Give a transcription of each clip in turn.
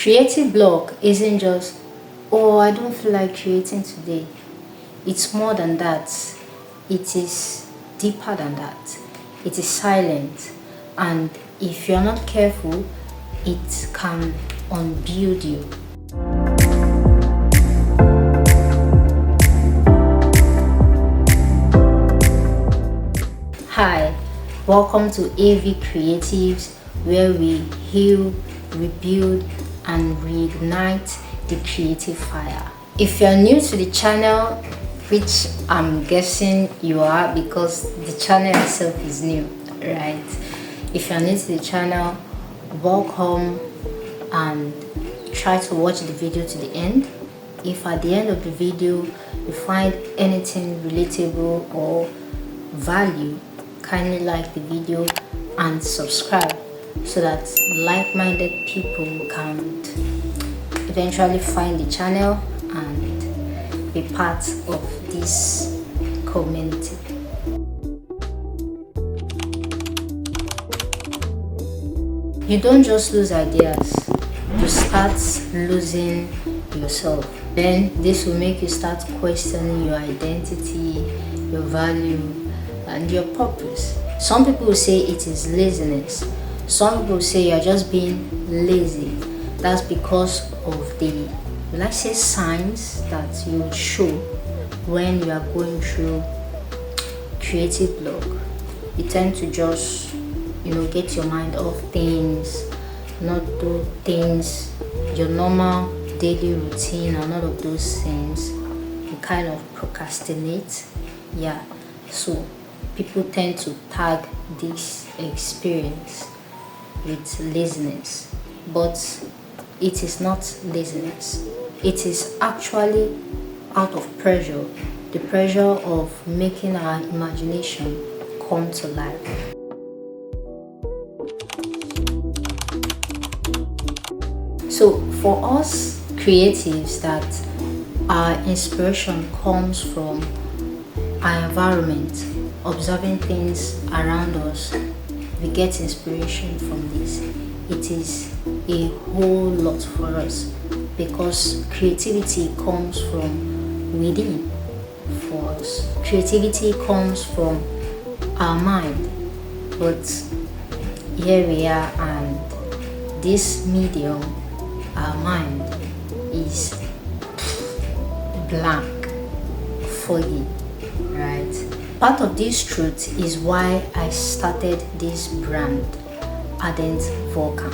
Creative block isn't just, oh, I don't feel like creating today. It's more than that. It is deeper than that. It is silent. And if you're not careful, it can unbuild you. Hi, welcome to AV Creatives, where we heal, rebuild, and reignite the creative fire. If you're new to the channel, which I'm guessing you are because the channel itself is new, right? If you're new to the channel, welcome and try to watch the video to the end. If at the end of the video you find anything relatable or value, kindly like the video and subscribe so that like-minded people can eventually find the channel and be part of this community. You don't just lose ideas, you start losing yourself. Then this will make you start questioning your identity, your value, and your purpose. Some people will say it is laziness. Some people will say you're just being lazy. That's because of the, let's say, signs that you show when you are going through creative block. You tend to just, get your mind off things, not do things, your normal daily routine and all of those things. You kind of procrastinate. Yeah. So people tend to tag this experience with laziness, but it is not laziness. It is actually out of pressure, the pressure of making our imagination come to life. So for us creatives, that our inspiration comes from our environment, observing things around us, we get inspiration from this. It is a whole lot for us because creativity comes from within for us. Creativity comes from our mind, but here we are, and this medium, our mind, is blank, foggy, right? Part of this truth is why I started this brand, Ardent Volcan,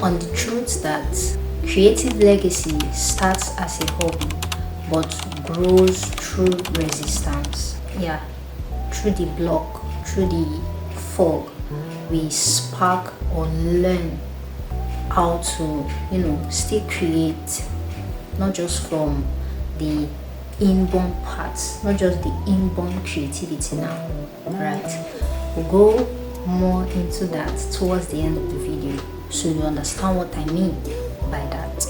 on the truth that creative legacy starts as a hobby but grows through resistance. Yeah, through the block, through the fog, we spark or learn how to, still create, not just from the inborn parts, not just the inborn creativity now, right? We'll go more into that towards the end of the video so you understand what I mean by that.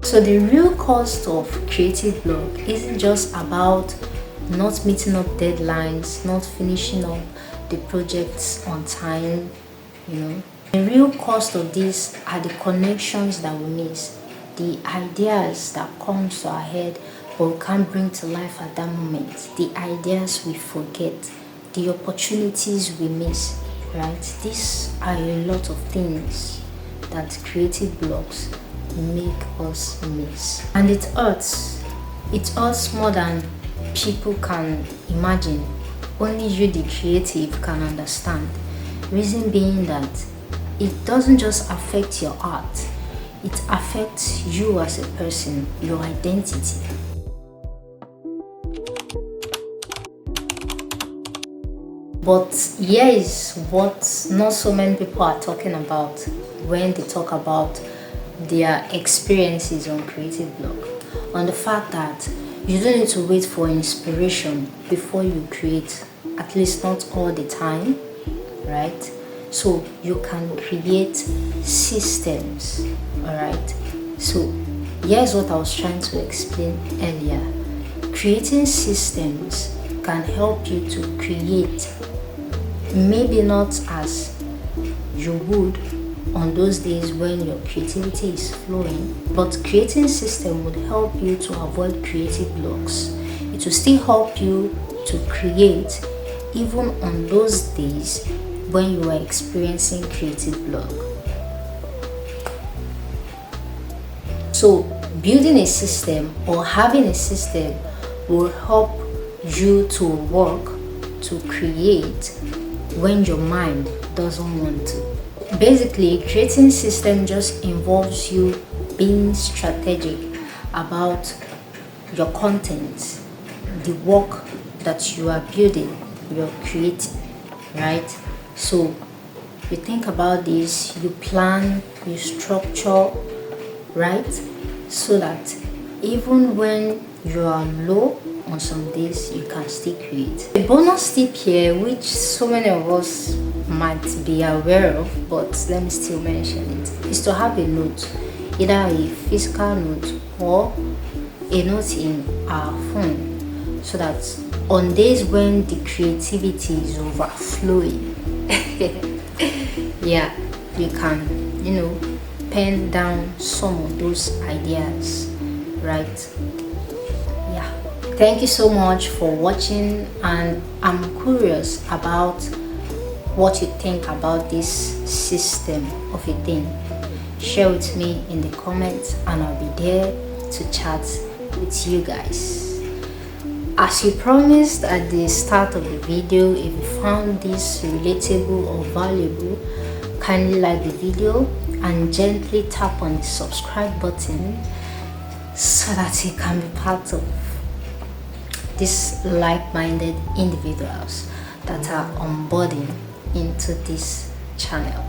So the real cost of creative block isn't just about not meeting up deadlines, not finishing up the projects on time, The real cost of this are the connections that we miss, the ideas that come to our head but we can't bring to life at that moment, the ideas we forget, the opportunities we miss, right? These are a lot of things that creative blocks make us miss. And it hurts. It hurts more than people can imagine. Only you, the creative, can understand. Reason being that it doesn't just affect your art, it affects you as a person, your identity. But here is what not so many people are talking about when they talk about their experiences on creative block. On the fact that you don't need to wait for inspiration before you create, at least not all the time, right? So you can create systems, all right? So here's what I was trying to explain earlier. Creating systems can help you to create maybe not as you would on those days when your creativity is flowing, but creating system would help you to avoid creative blocks. It will still help you to create even on those days when you are experiencing creative block. So building a system or having a system will help you to work, to create when your mind doesn't want to. Basically, creating system just involves you being strategic about your content, the work that you are building, you're creating, right? So you think about this, you plan, you structure, right? So that even when you are low on some days, you can still create. A bonus tip here, which so many of us might be aware of, but let me still mention it, is to have a note, either a physical note or a note in our phone, so that on days when the creativity is overflowing, yeah, you can, pen down some of those ideas, right? Yeah, thank you so much for watching, and I'm curious about what you think about this system of a thing. Share with me in the comments, and I'll be there to chat with you guys. As you promised at the start of the video, if you found this relatable or valuable, kindly like the video and gently tap on the subscribe button so that you can be part of these like-minded individuals that are onboarding into this channel.